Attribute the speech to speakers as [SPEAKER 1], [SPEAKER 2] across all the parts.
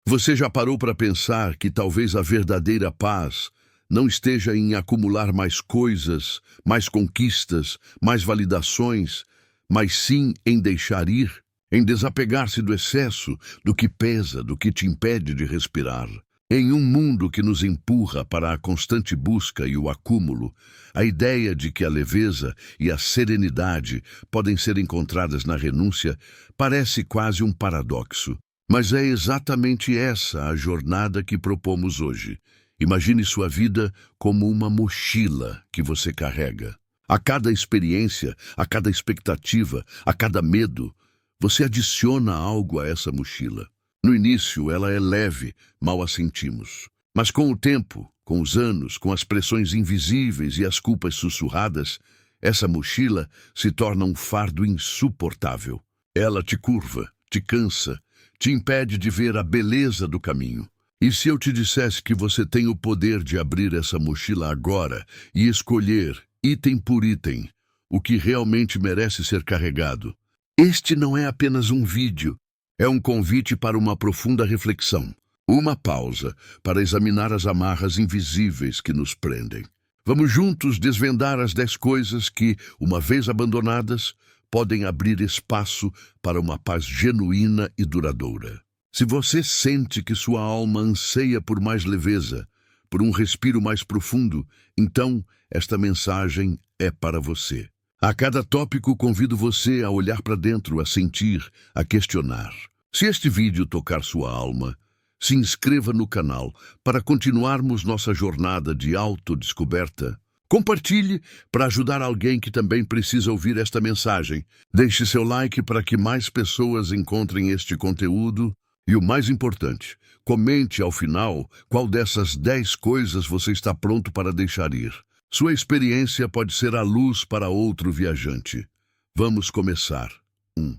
[SPEAKER 1] Você já parou para pensar que talvez a verdadeira paz não esteja em acumular mais coisas, mais conquistas, mais validações, mas sim em deixar ir, em desapegar-se do excesso, do que pesa, do que te impede de respirar? Em um mundo que nos empurra para a constante busca e o acúmulo, a ideia de que a leveza e a serenidade podem ser encontradas na renúncia parece quase um paradoxo. Mas é exatamente essa a jornada que propomos hoje. Imagine sua vida como uma mochila que você carrega. A cada experiência, a cada expectativa, a cada medo, você adiciona algo a essa mochila. No início, ela é leve, mal a sentimos. Mas com o tempo, com os anos, com as pressões invisíveis e as culpas sussurradas, essa mochila se torna um fardo insuportável. Ela te curva, te cansa, te impede de ver a beleza do caminho. E se eu te dissesse que você tem o poder de abrir essa mochila agora e escolher, item por item, o que realmente merece ser carregado? Este não é apenas um vídeo. É um convite para uma profunda reflexão, uma pausa para examinar as amarras invisíveis que nos prendem. Vamos juntos desvendar as 10 coisas que, uma vez abandonadas, podem abrir espaço para uma paz genuína e duradoura. Se você sente que sua alma anseia por mais leveza, por um respiro mais profundo, então esta mensagem é para você. A cada tópico convido você a olhar para dentro, a sentir, a questionar. Se este vídeo tocar sua alma, se inscreva no canal para continuarmos nossa jornada de autodescoberta. Compartilhe para ajudar alguém que também precisa ouvir esta mensagem. Deixe seu like para que mais pessoas encontrem este conteúdo. E o mais importante, comente ao final qual dessas 10 coisas você está pronto para deixar ir. Sua experiência pode ser a luz para outro viajante. Vamos começar. 1.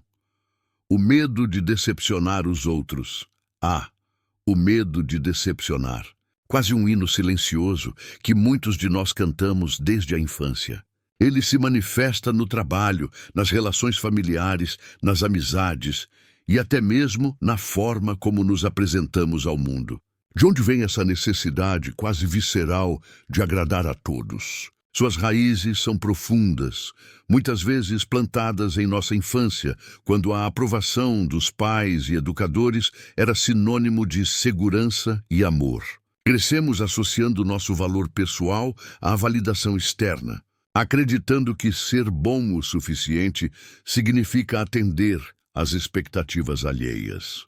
[SPEAKER 1] O medo de decepcionar os outros. O medo de decepcionar. Quase um hino silencioso que muitos de nós cantamos desde a infância. Ele se manifesta no trabalho, nas relações familiares, nas amizades e até mesmo na forma como nos apresentamos ao mundo. De onde vem essa necessidade quase visceral de agradar a todos? Suas raízes são profundas, muitas vezes plantadas em nossa infância, quando a aprovação dos pais e educadores era sinônimo de segurança e amor. Crescemos associando nosso valor pessoal à validação externa, acreditando que ser bom o suficiente significa atender às expectativas alheias.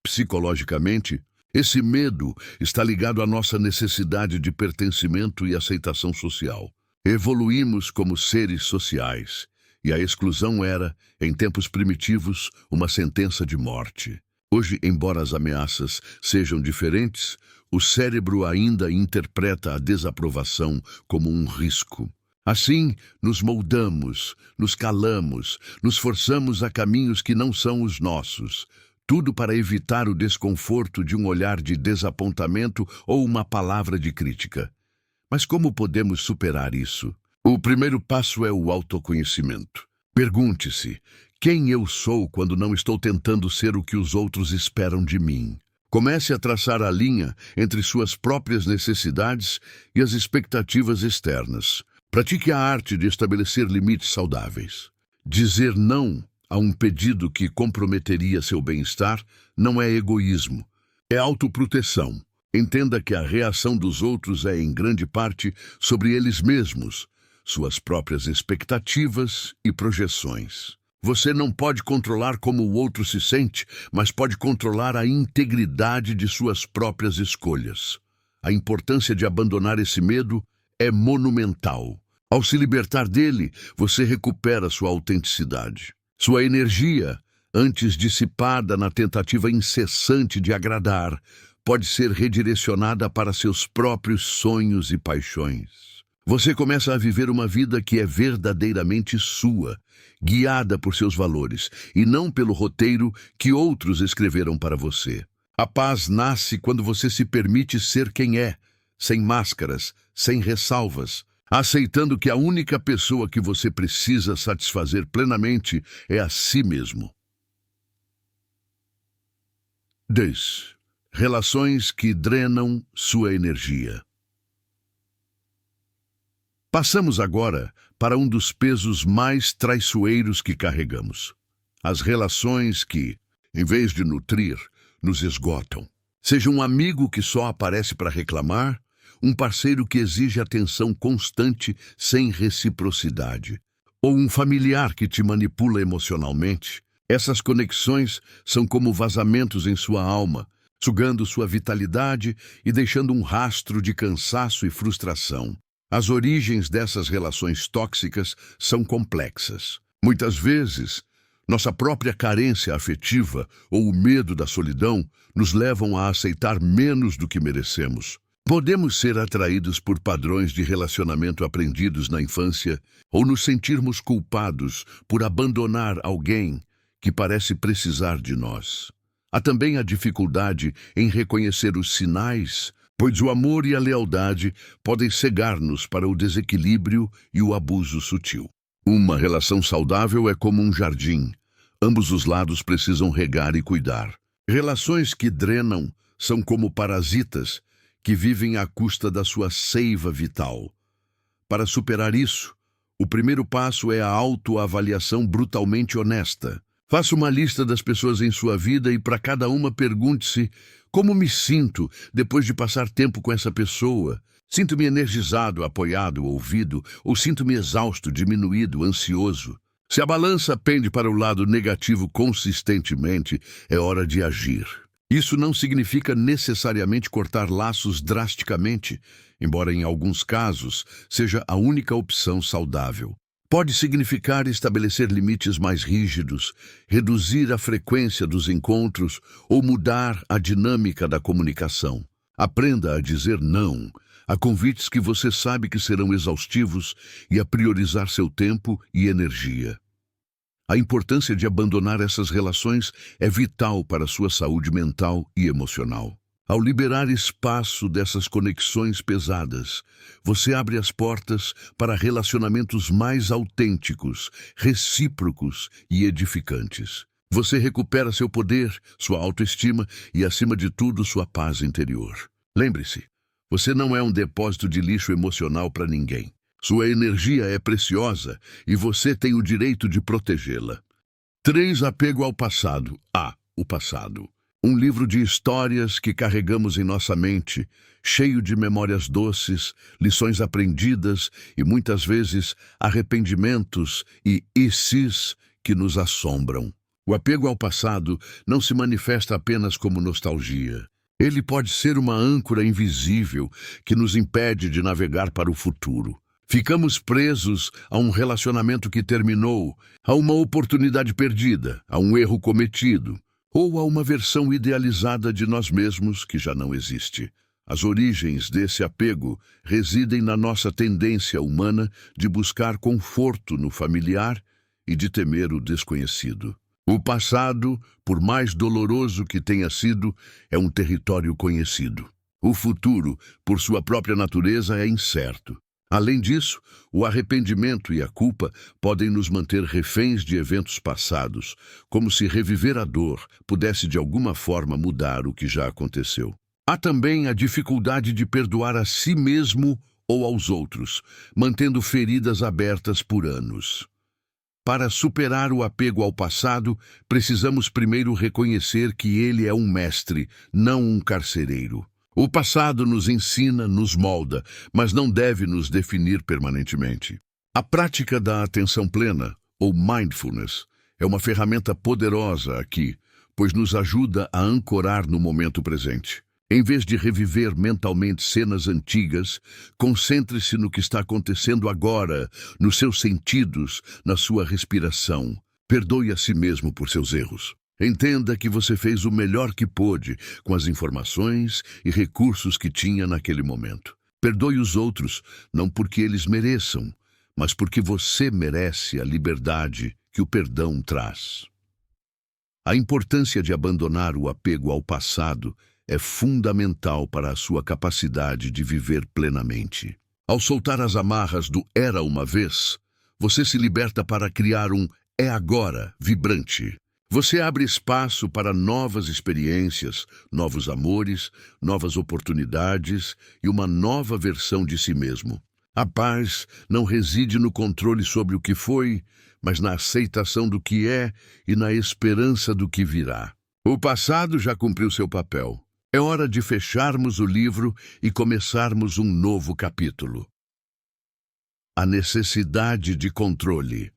[SPEAKER 1] Psicologicamente, esse medo está ligado à nossa necessidade de pertencimento e aceitação social. Evoluímos como seres sociais, e a exclusão era, em tempos primitivos, uma sentença de morte. Hoje, embora as ameaças sejam diferentes, o cérebro ainda interpreta a desaprovação como um risco. Assim, nos moldamos, nos calamos, nos forçamos a caminhos que não são os nossos, tudo para evitar o desconforto de um olhar de desapontamento ou uma palavra de crítica. Mas como podemos superar isso? O primeiro passo é o autoconhecimento. Pergunte-se: quem eu sou quando não estou tentando ser o que os outros esperam de mim? Comece a traçar a linha entre suas próprias necessidades e as expectativas externas. Pratique a arte de estabelecer limites saudáveis. Dizer não a um pedido que comprometeria seu bem-estar não é egoísmo, é autoproteção. Entenda que a reação dos outros é, em grande parte, sobre eles mesmos, suas próprias expectativas e projeções. Você não pode controlar como o outro se sente, mas pode controlar a integridade de suas próprias escolhas. A importância de abandonar esse medo é monumental. Ao se libertar dele, você recupera sua autenticidade. Sua energia, antes dissipada na tentativa incessante de agradar, pode ser redirecionada para seus próprios sonhos e paixões. Você começa a viver uma vida que é verdadeiramente sua, guiada por seus valores, e não pelo roteiro que outros escreveram para você. A paz nasce quando você se permite ser quem é, sem máscaras, sem ressalvas, aceitando que a única pessoa que você precisa satisfazer plenamente é a si mesmo. 10. Relações que drenam sua energia. Passamos agora para um dos pesos mais traiçoeiros que carregamos. As relações que, em vez de nutrir, nos esgotam. Seja um amigo que só aparece para reclamar, um parceiro que exige atenção constante sem reciprocidade, ou um familiar que te manipula emocionalmente. Essas conexões são como vazamentos em sua alma, sugando sua vitalidade e deixando um rastro de cansaço e frustração. As origens dessas relações tóxicas são complexas. Muitas vezes, nossa própria carência afetiva ou o medo da solidão nos levam a aceitar menos do que merecemos. Podemos ser atraídos por padrões de relacionamento aprendidos na infância ou nos sentirmos culpados por abandonar alguém que parece precisar de nós. Há também a dificuldade em reconhecer os sinais, pois o amor e a lealdade podem cegar-nos para o desequilíbrio e o abuso sutil. Uma relação saudável é como um jardim. Ambos os lados precisam regar e cuidar. Relações que drenam são como parasitas que vivem à custa da sua seiva vital. Para superar isso, o primeiro passo é a autoavaliação brutalmente honesta. Faça uma lista das pessoas em sua vida e para cada uma pergunte-se: como me sinto depois de passar tempo com essa pessoa? Sinto-me energizado, apoiado, ouvido, ou sinto-me exausto, diminuído, ansioso? Se a balança pende para o lado negativo consistentemente, é hora de agir. Isso não significa necessariamente cortar laços drasticamente, embora em alguns casos seja a única opção saudável. Pode significar estabelecer limites mais rígidos, reduzir a frequência dos encontros ou mudar a dinâmica da comunicação. Aprenda a dizer não a convites que você sabe que serão exaustivos e a priorizar seu tempo e energia. A importância de abandonar essas relações é vital para a sua saúde mental e emocional. Ao liberar espaço dessas conexões pesadas, você abre as portas para relacionamentos mais autênticos, recíprocos e edificantes. Você recupera seu poder, sua autoestima e, acima de tudo, sua paz interior. Lembre-se, você não é um depósito de lixo emocional para ninguém. Sua energia é preciosa e você tem o direito de protegê-la. 3. Apego ao passado. O passado. Um livro de histórias que carregamos em nossa mente, cheio de memórias doces, lições aprendidas e, muitas vezes, arrependimentos e "e-ses" que nos assombram. O apego ao passado não se manifesta apenas como nostalgia. Ele pode ser uma âncora invisível que nos impede de navegar para o futuro. Ficamos presos a um relacionamento que terminou, a uma oportunidade perdida, a um erro cometido, ou a uma versão idealizada de nós mesmos que já não existe. As origens desse apego residem na nossa tendência humana de buscar conforto no familiar e de temer o desconhecido. O passado, por mais doloroso que tenha sido, é um território conhecido. O futuro, por sua própria natureza, é incerto. Além disso, o arrependimento e a culpa podem nos manter reféns de eventos passados, como se reviver a dor pudesse de alguma forma mudar o que já aconteceu. Há também a dificuldade de perdoar a si mesmo ou aos outros, mantendo feridas abertas por anos. Para superar o apego ao passado, precisamos primeiro reconhecer que ele é um mestre, não um carcereiro. O passado nos ensina, nos molda, mas não deve nos definir permanentemente. A prática da atenção plena, ou mindfulness, é uma ferramenta poderosa aqui, pois nos ajuda a ancorar no momento presente. Em vez de reviver mentalmente cenas antigas, concentre-se no que está acontecendo agora, nos seus sentidos, na sua respiração. Perdoe a si mesmo por seus erros. Entenda que você fez o melhor que pôde com as informações e recursos que tinha naquele momento. Perdoe os outros, não porque eles mereçam, mas porque você merece a liberdade que o perdão traz. A importância de abandonar o apego ao passado é fundamental para a sua capacidade de viver plenamente. Ao soltar as amarras do "era uma vez", você se liberta para criar um "é agora" vibrante. Você abre espaço para novas experiências, novos amores, novas oportunidades e uma nova versão de si mesmo. A paz não reside no controle sobre o que foi, mas na aceitação do que é e na esperança do que virá. O passado já cumpriu seu papel. É hora de fecharmos o livro e começarmos um novo capítulo. A necessidade de controle.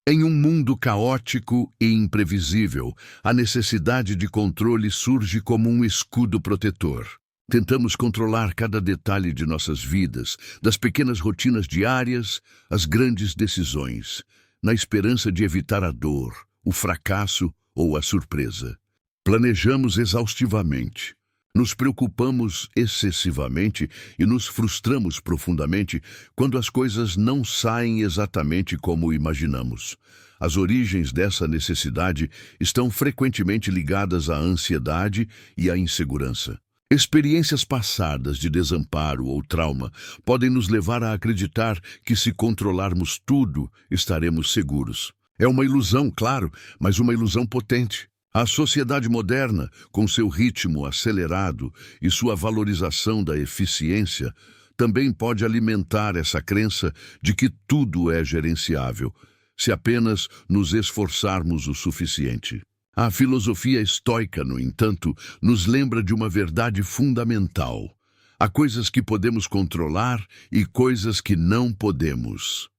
[SPEAKER 1] Em um mundo caótico e imprevisível, a necessidade de controle surge como um escudo protetor. Tentamos controlar cada detalhe de nossas vidas, das pequenas rotinas diárias às grandes decisões, na esperança de evitar a dor, o fracasso ou a surpresa. Planejamos exaustivamente, nos preocupamos excessivamente e nos frustramos profundamente quando as coisas não saem exatamente como imaginamos. As origens dessa necessidade estão frequentemente ligadas à ansiedade e à insegurança. Experiências passadas de desamparo ou trauma podem nos levar a acreditar que se controlarmos tudo, estaremos seguros. É uma ilusão, claro, mas uma ilusão potente. A sociedade moderna, com seu ritmo acelerado e sua valorização da eficiência, também pode alimentar essa crença de que tudo é gerenciável, se apenas nos esforçarmos o suficiente. A filosofia estoica, no entanto, nos lembra de uma verdade fundamental. Há coisas que podemos controlar e coisas que não podemos.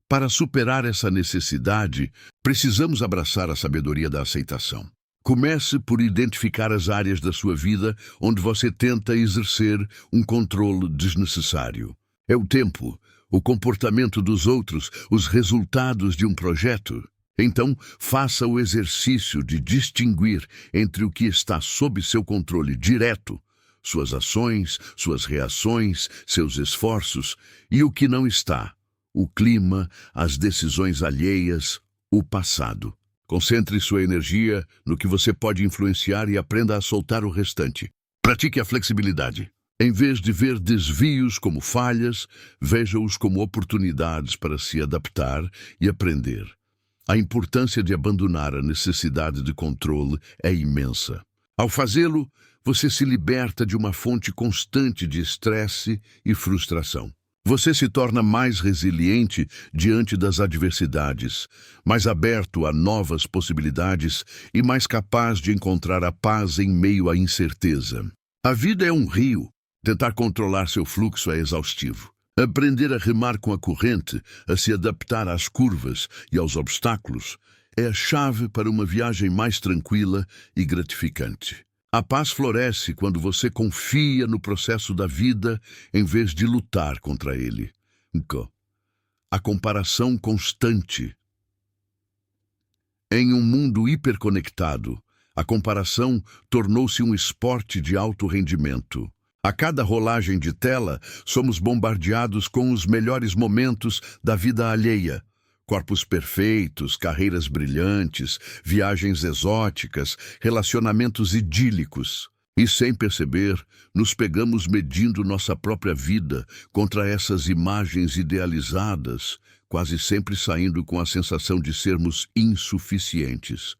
[SPEAKER 1] Para superar essa necessidade, precisamos abraçar a sabedoria da aceitação. Comece por identificar as áreas da sua vida onde você tenta exercer um controle desnecessário. É o tempo, o comportamento dos outros, os resultados de um projeto. Então, faça o exercício de distinguir entre o que está sob seu controle direto, suas ações, suas reações, seus esforços, e o que não está, o clima, as decisões alheias, o passado. Concentre sua energia no que você pode influenciar e aprenda a soltar o restante. Pratique a flexibilidade. Em vez de ver desvios como falhas, veja-os como oportunidades para se adaptar e aprender. A importância de abandonar a necessidade de controle é imensa. Ao fazê-lo, você se liberta de uma fonte constante de estresse e frustração. Você se torna mais resiliente diante das adversidades, mais aberto a novas possibilidades e mais capaz de encontrar a paz em meio à incerteza. A vida é um rio. Tentar controlar seu fluxo é exaustivo. Aprender a remar com a corrente, a se adaptar às curvas e aos obstáculos, é a chave para uma viagem mais tranquila e gratificante. A paz floresce quando você confia no processo da vida em vez de lutar contra ele. A comparação constante. Em um mundo hiperconectado, a comparação tornou-se um esporte de alto rendimento. A cada rolagem de tela, somos bombardeados com os melhores momentos da vida alheia. Corpos perfeitos, carreiras brilhantes, viagens exóticas, relacionamentos idílicos. E sem perceber, nos pegamos medindo nossa própria vida contra essas imagens idealizadas, quase sempre saindo com a sensação de sermos insuficientes.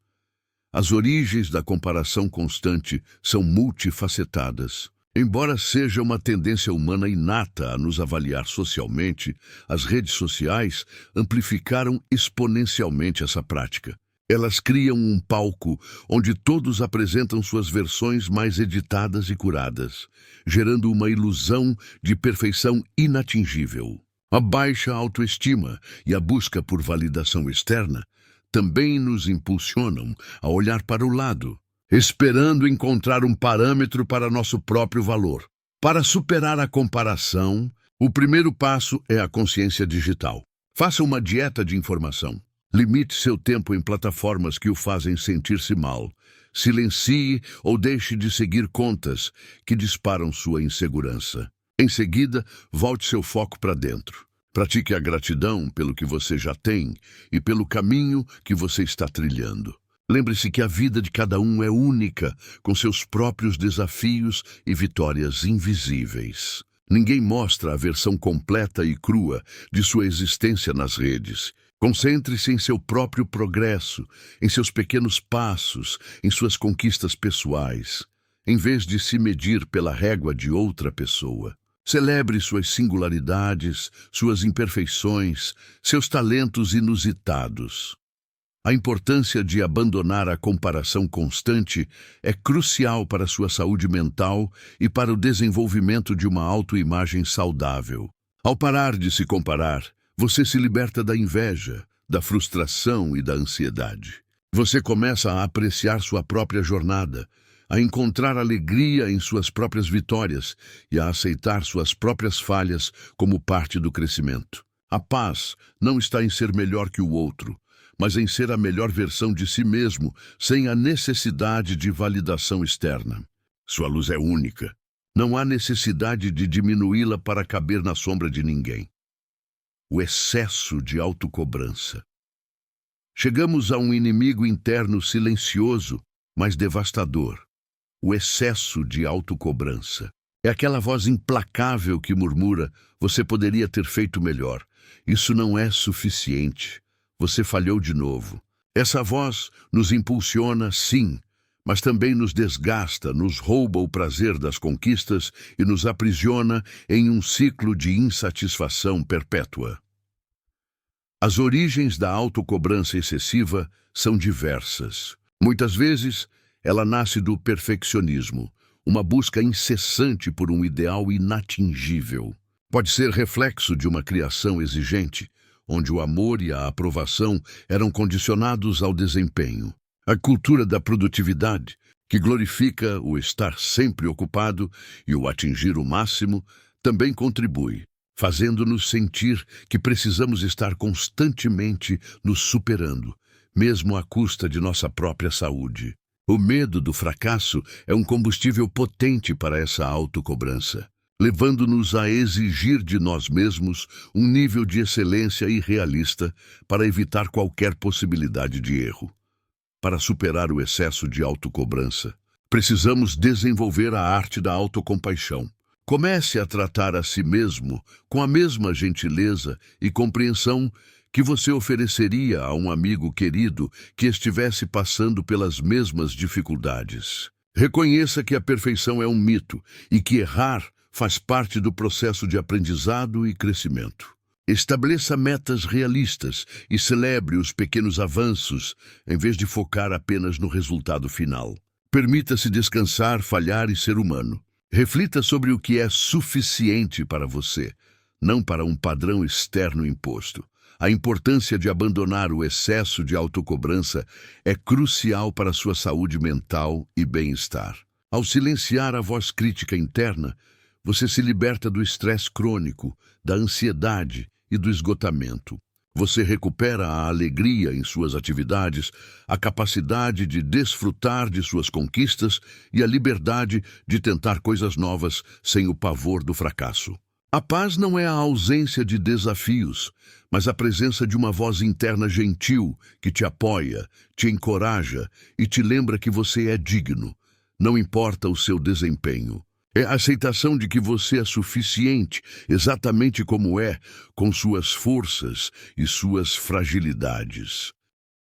[SPEAKER 1] As origens da comparação constante são multifacetadas. Embora seja uma tendência humana inata a nos avaliar socialmente, as redes sociais amplificaram exponencialmente essa prática. Elas criam um palco onde todos apresentam suas versões mais editadas e curadas, gerando uma ilusão de perfeição inatingível. A baixa autoestima e a busca por validação externa também nos impulsionam a olhar para o lado, esperando encontrar um parâmetro para nosso próprio valor. Para superar a comparação, o primeiro passo é a consciência digital. Faça uma dieta de informação. Limite seu tempo em plataformas que o fazem sentir-se mal. Silencie ou deixe de seguir contas que disparam sua insegurança. Em seguida, volte seu foco para dentro. Pratique a gratidão pelo que você já tem e pelo caminho que você está trilhando. Lembre-se que a vida de cada um é única, com seus próprios desafios e vitórias invisíveis. Ninguém mostra a versão completa e crua de sua existência nas redes. Concentre-se em seu próprio progresso, em seus pequenos passos, em suas conquistas pessoais, em vez de se medir pela régua de outra pessoa. Celebre suas singularidades, suas imperfeições, seus talentos inusitados. A importância de abandonar a comparação constante é crucial para sua saúde mental e para o desenvolvimento de uma autoimagem saudável. Ao parar de se comparar, você se liberta da inveja, da frustração e da ansiedade. Você começa a apreciar sua própria jornada, a encontrar alegria em suas próprias vitórias e a aceitar suas próprias falhas como parte do crescimento. A paz não está em ser melhor que o outro, mas em ser a melhor versão de si mesmo, sem a necessidade de validação externa. Sua luz é única. Não há necessidade de diminuí-la para caber na sombra de ninguém. O excesso de autocobrança. Chegamos a um inimigo interno silencioso, mas devastador. O excesso de autocobrança. É aquela voz implacável que murmura: você poderia ter feito melhor. Isso não é suficiente. Você falhou de novo. Essa voz nos impulsiona, sim, mas também nos desgasta, nos rouba o prazer das conquistas e nos aprisiona em um ciclo de insatisfação perpétua. As origens da autocobrança excessiva são diversas. Muitas vezes, ela nasce do perfeccionismo, uma busca incessante por um ideal inatingível. Pode ser reflexo de uma criação exigente, onde o amor e a aprovação eram condicionados ao desempenho. A cultura da produtividade, que glorifica o estar sempre ocupado e o atingir o máximo, também contribui, fazendo-nos sentir que precisamos estar constantemente nos superando, mesmo à custa de nossa própria saúde. O medo do fracasso é um combustível potente para essa autocobrança, levando-nos a exigir de nós mesmos um nível de excelência irrealista para evitar qualquer possibilidade de erro. Para superar o excesso de autocobrança, precisamos desenvolver a arte da autocompaixão. Comece a tratar a si mesmo com a mesma gentileza e compreensão que você ofereceria a um amigo querido que estivesse passando pelas mesmas dificuldades. Reconheça que a perfeição é um mito e que errar faz parte do processo de aprendizado e crescimento. Estabeleça metas realistas e celebre os pequenos avanços, em vez de focar apenas no resultado final. Permita-se descansar, falhar e ser humano. Reflita sobre o que é suficiente para você, não para um padrão externo imposto. A importância de abandonar o excesso de autocobrança é crucial para a sua saúde mental e bem-estar. Ao silenciar a voz crítica interna, você se liberta do estresse crônico, da ansiedade e do esgotamento. Você recupera a alegria em suas atividades, a capacidade de desfrutar de suas conquistas e a liberdade de tentar coisas novas sem o pavor do fracasso. A paz não é a ausência de desafios, mas a presença de uma voz interna gentil que te apoia, te encoraja e te lembra que você é digno, não importa o seu desempenho. É a aceitação de que você é suficiente, exatamente como é, com suas forças e suas fragilidades.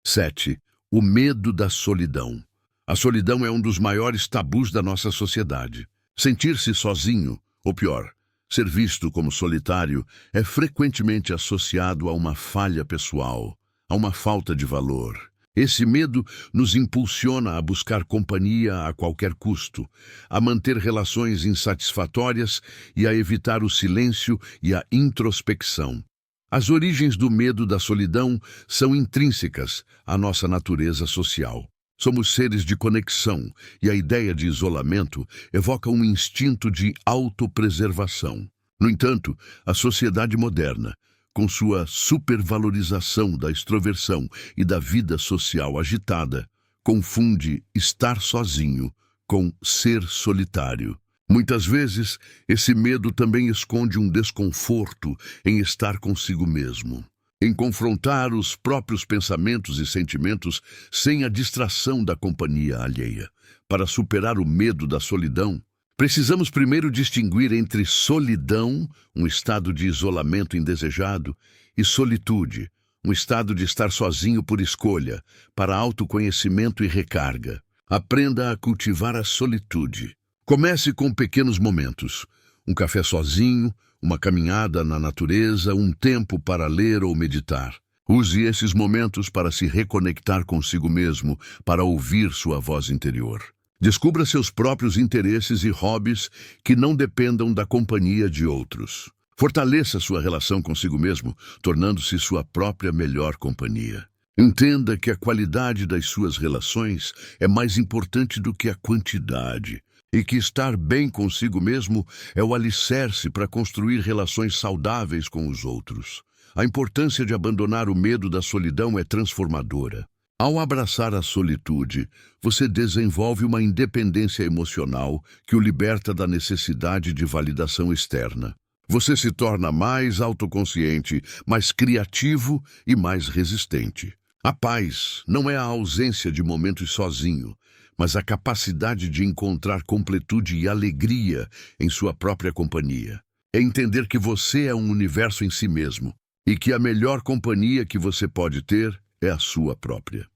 [SPEAKER 1] 7. O medo da solidão. A solidão é um dos maiores tabus da nossa sociedade. Sentir-se sozinho, ou pior, ser visto como solitário, é frequentemente associado a uma falha pessoal, a uma falta de valor. Esse medo nos impulsiona a buscar companhia a qualquer custo, a manter relações insatisfatórias e a evitar o silêncio e a introspecção. As origens do medo da solidão são intrínsecas à nossa natureza social. Somos seres de conexão e a ideia de isolamento evoca um instinto de autopreservação. No entanto, a sociedade moderna, com sua supervalorização da extroversão e da vida social agitada, confunde estar sozinho com ser solitário. Muitas vezes, esse medo também esconde um desconforto em estar consigo mesmo, em confrontar os próprios pensamentos e sentimentos sem a distração da companhia alheia. Para superar o medo da solidão, precisamos primeiro distinguir entre solidão, um estado de isolamento indesejado, e solitude, um estado de estar sozinho por escolha, para autoconhecimento e recarga. Aprenda a cultivar a solitude. Comece com pequenos momentos. Um café sozinho, uma caminhada na natureza, um tempo para ler ou meditar. Use esses momentos para se reconectar consigo mesmo, para ouvir sua voz interior. Descubra seus próprios interesses e hobbies que não dependam da companhia de outros. Fortaleça sua relação consigo mesmo, tornando-se sua própria melhor companhia. Entenda que a qualidade das suas relações é mais importante do que a quantidade, e que estar bem consigo mesmo é o alicerce para construir relações saudáveis com os outros. A importância de abandonar o medo da solidão é transformadora. Ao abraçar a solitude, você desenvolve uma independência emocional que o liberta da necessidade de validação externa. Você se torna mais autoconsciente, mais criativo e mais resistente. A paz não é a ausência de momentos sozinho, mas a capacidade de encontrar completude e alegria em sua própria companhia. É entender que você é um universo em si mesmo e que a melhor companhia que você pode ter é a sua própria.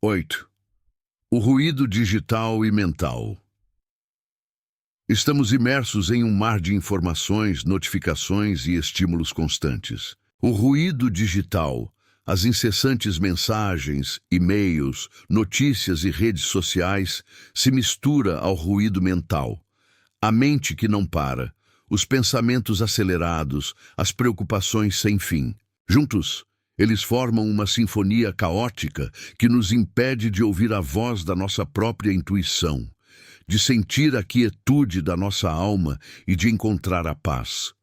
[SPEAKER 1] 8. O ruído digital e mental. Estamos imersos em um mar de informações, notificações e estímulos constantes. O ruído digital, as incessantes mensagens, e-mails, notícias e redes sociais se mistura ao ruído mental. A mente que não para, os pensamentos acelerados, as preocupações sem fim. Juntos, eles formam uma sinfonia caótica que nos impede de ouvir a voz da nossa própria intuição, de sentir a quietude da nossa alma e de encontrar a paz.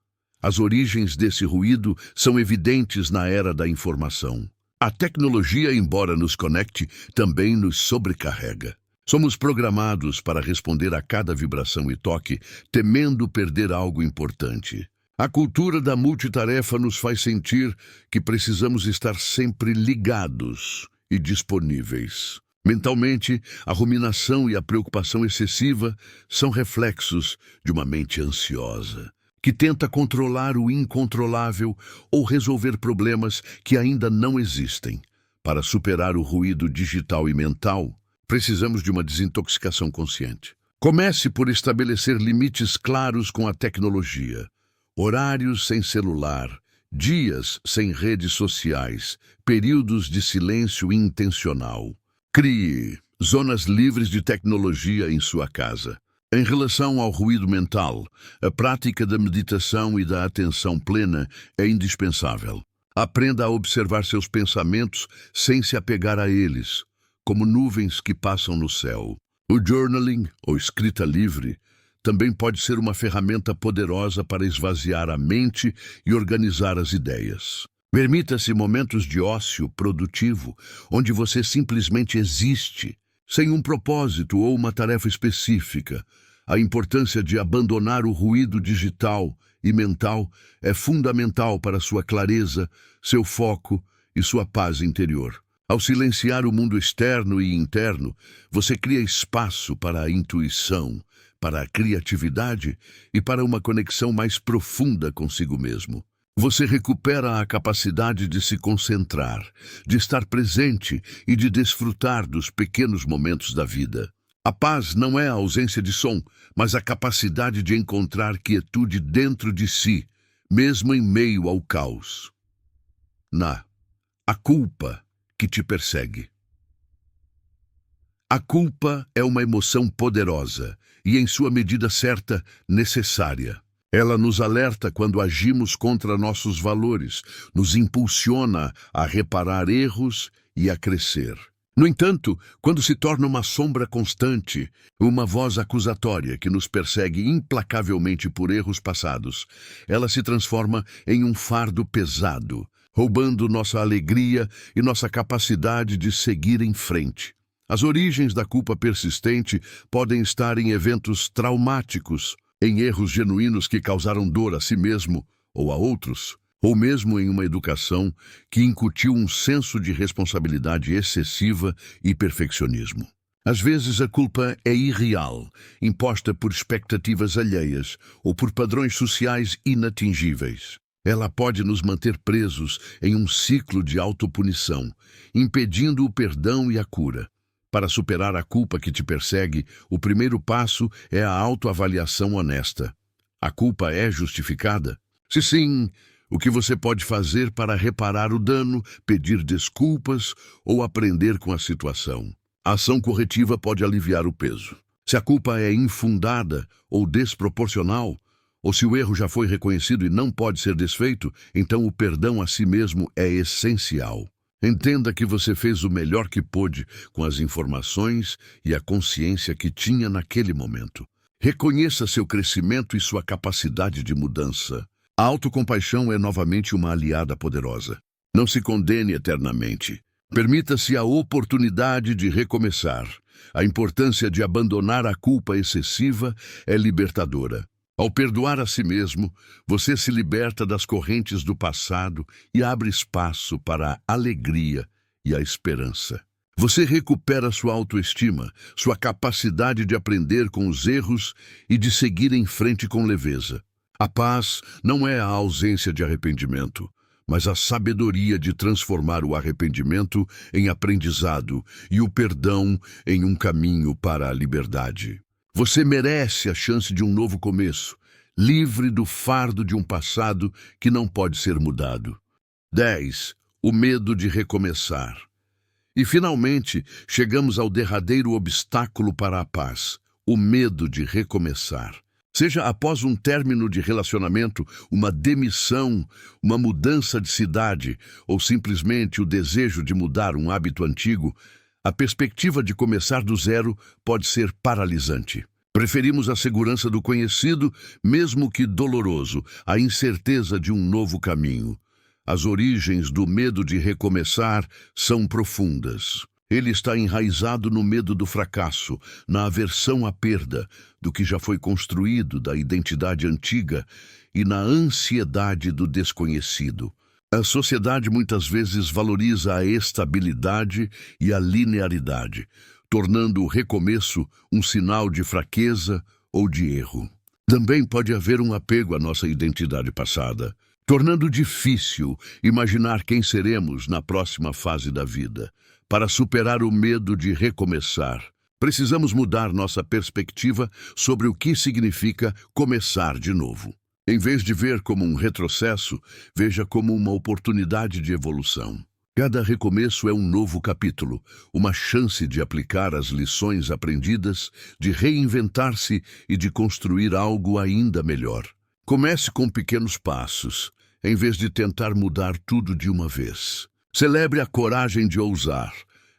[SPEAKER 1] As origens desse ruído são evidentes na era da informação. A tecnologia, embora nos conecte, também nos sobrecarrega. Somos programados para responder a cada vibração e toque, temendo perder algo importante. A cultura da multitarefa nos faz sentir que precisamos estar sempre ligados e disponíveis. Mentalmente, a ruminação e a preocupação excessiva são reflexos de uma mente ansiosa, que tenta controlar o incontrolável ou resolver problemas que ainda não existem. Para superar o ruído digital e mental, precisamos de uma desintoxicação consciente. Comece por estabelecer limites claros com a tecnologia. Horários sem celular, dias sem redes sociais, períodos de silêncio intencional. Crie zonas livres de tecnologia em sua casa. Em relação ao ruído mental, a prática da meditação e da atenção plena é indispensável. Aprenda a observar seus pensamentos sem se apegar a eles, como nuvens que passam no céu. O journaling, ou escrita livre, também pode ser uma ferramenta poderosa para esvaziar a mente e organizar as ideias. Permita-se momentos de ócio produtivo, onde você simplesmente existe, sem um propósito ou uma tarefa específica. A importância de abandonar o ruído digital e mental é fundamental para sua clareza, seu foco e sua paz interior. Ao silenciar o mundo externo e interno, você cria espaço para a intuição, para a criatividade e para uma conexão mais profunda consigo mesmo. Você recupera a capacidade de se concentrar, de estar presente e de desfrutar dos pequenos momentos da vida. A paz não é a ausência de som, mas a capacidade de encontrar quietude dentro de si, mesmo em meio ao caos. A culpa que te persegue. A culpa é uma emoção poderosa e, em sua medida certa, necessária. Ela nos alerta quando agimos contra nossos valores, nos impulsiona a reparar erros e a crescer. No entanto, quando se torna uma sombra constante, uma voz acusatória que nos persegue implacavelmente por erros passados, ela se transforma em um fardo pesado, roubando nossa alegria e nossa capacidade de seguir em frente. As origens da culpa persistente podem estar em eventos traumáticos, em erros genuínos que causaram dor a si mesmo ou a outros, ou mesmo em uma educação que incutiu um senso de responsabilidade excessiva e perfeccionismo. Às vezes a culpa é irreal, imposta por expectativas alheias ou por padrões sociais inatingíveis. Ela pode nos manter presos em um ciclo de autopunição, impedindo o perdão e a cura. Para superar a culpa que te persegue, o primeiro passo é a autoavaliação honesta. A culpa é justificada? Se sim, o que você pode fazer para reparar o dano, pedir desculpas ou aprender com a situação? A ação corretiva pode aliviar o peso. Se a culpa é infundada ou desproporcional, ou se o erro já foi reconhecido e não pode ser desfeito, então o perdão a si mesmo é essencial. Entenda que você fez o melhor que pôde com as informações e a consciência que tinha naquele momento. Reconheça seu crescimento e sua capacidade de mudança. A autocompaixão é novamente uma aliada poderosa. Não se condene eternamente. Permita-se a oportunidade de recomeçar. A importância de abandonar a culpa excessiva é libertadora. Ao perdoar a si mesmo, você se liberta das correntes do passado e abre espaço para a alegria e a esperança. Você recupera sua autoestima, sua capacidade de aprender com os erros e de seguir em frente com leveza. A paz não é a ausência de arrependimento, mas a sabedoria de transformar o arrependimento em aprendizado e o perdão em um caminho para a liberdade. Você merece a chance de um novo começo, livre do fardo de um passado que não pode ser mudado. 10. O medo de recomeçar. E, finalmente, chegamos ao derradeiro obstáculo para a paz, o medo de recomeçar. Seja após um término de relacionamento, uma demissão, uma mudança de cidade ou simplesmente o desejo de mudar um hábito antigo, a perspectiva de começar do zero pode ser paralisante. Preferimos a segurança do conhecido, mesmo que doloroso, à incerteza de um novo caminho. As origens do medo de recomeçar são profundas. Ele está enraizado no medo do fracasso, na aversão à perda, do que já foi construído, da identidade antiga e na ansiedade do desconhecido. A sociedade muitas vezes valoriza a estabilidade e a linearidade, tornando o recomeço um sinal de fraqueza ou de erro. Também pode haver um apego à nossa identidade passada, tornando difícil imaginar quem seremos na próxima fase da vida. Para superar o medo de recomeçar, precisamos mudar nossa perspectiva sobre o que significa começar de novo. Em vez de ver como um retrocesso, veja como uma oportunidade de evolução. Cada recomeço é um novo capítulo, uma chance de aplicar as lições aprendidas, de reinventar-se e de construir algo ainda melhor. Comece com pequenos passos, em vez de tentar mudar tudo de uma vez. Celebre a coragem de ousar,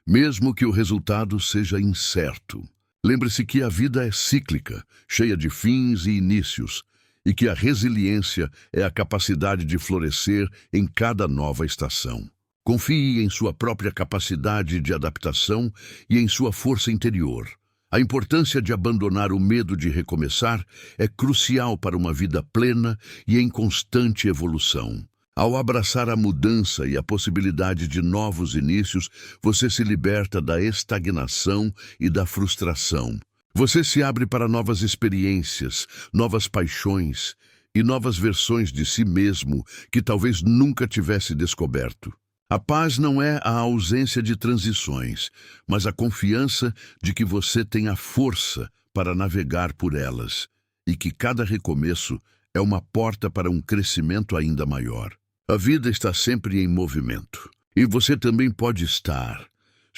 [SPEAKER 1] mesmo que o resultado seja incerto. Lembre-se que a vida é cíclica, cheia de fins e inícios, e que a resiliência é a capacidade de florescer em cada nova estação. Confie em sua própria capacidade de adaptação e em sua força interior. A importância de abandonar o medo de recomeçar é crucial para uma vida plena e em constante evolução. Ao abraçar a mudança e a possibilidade de novos inícios, você se liberta da estagnação e da frustração. Você se abre para novas experiências, novas paixões e novas versões de si mesmo que talvez nunca tivesse descoberto. A paz não é a ausência de transições, mas a confiança de que você tem a força para navegar por elas e que cada recomeço é uma porta para um crescimento ainda maior. A vida está sempre em movimento, e você também pode estar.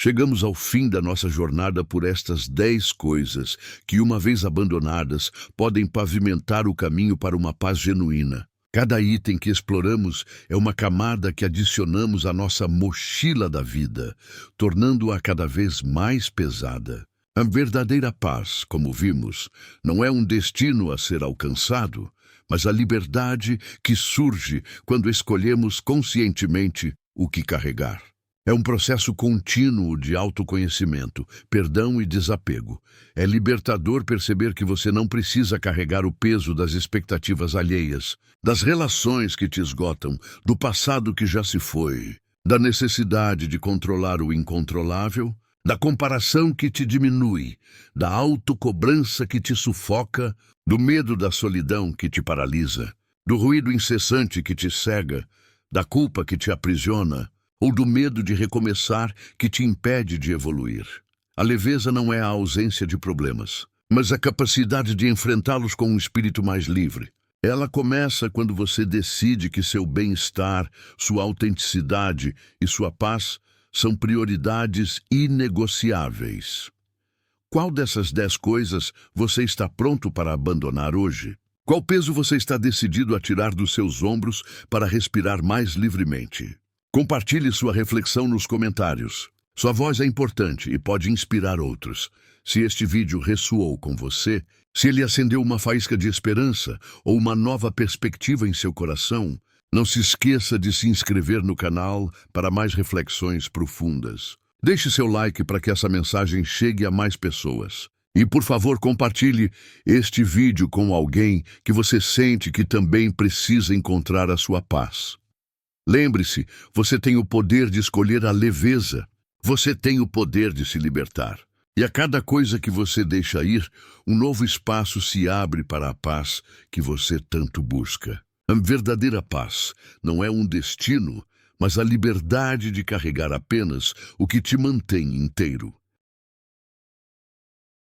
[SPEAKER 1] Chegamos ao fim da nossa jornada por estas 10 coisas que, uma vez abandonadas, podem pavimentar o caminho para uma paz genuína. Cada item que exploramos é uma camada que adicionamos à nossa mochila da vida, tornando-a cada vez mais pesada. A verdadeira paz, como vimos, não é um destino a ser alcançado, mas a liberdade que surge quando escolhemos conscientemente o que carregar. É um processo contínuo de autoconhecimento, perdão e desapego. É libertador perceber que você não precisa carregar o peso das expectativas alheias, das relações que te esgotam, do passado que já se foi, da necessidade de controlar o incontrolável, da comparação que te diminui, da autocobrança que te sufoca, do medo da solidão que te paralisa. do ruído incessante que te cega, da culpa que te aprisiona, ou do medo de recomeçar que te impede de evoluir. A leveza não é a ausência de problemas, mas a capacidade de enfrentá-los com um espírito mais livre. Ela começa quando você decide que seu bem-estar, sua autenticidade e sua paz são prioridades inegociáveis. Qual dessas 10 coisas você está pronto para abandonar hoje? Qual peso você está decidido a tirar dos seus ombros para respirar mais livremente? Compartilhe sua reflexão nos comentários. Sua voz é importante e pode inspirar outros. Se este vídeo ressoou com você, se ele acendeu uma faísca de esperança ou uma nova perspectiva em seu coração, não se esqueça de se inscrever no canal para mais reflexões profundas. Deixe seu like para que essa mensagem chegue a mais pessoas. E, por favor, compartilhe este vídeo com alguém que você sente que também precisa encontrar a sua paz. Lembre-se, você tem o poder de escolher a leveza. Você tem o poder de se libertar. E a cada coisa que você deixa ir, um novo espaço se abre para a paz que você tanto busca. A verdadeira paz não é um destino, mas a liberdade de carregar apenas o que te mantém inteiro.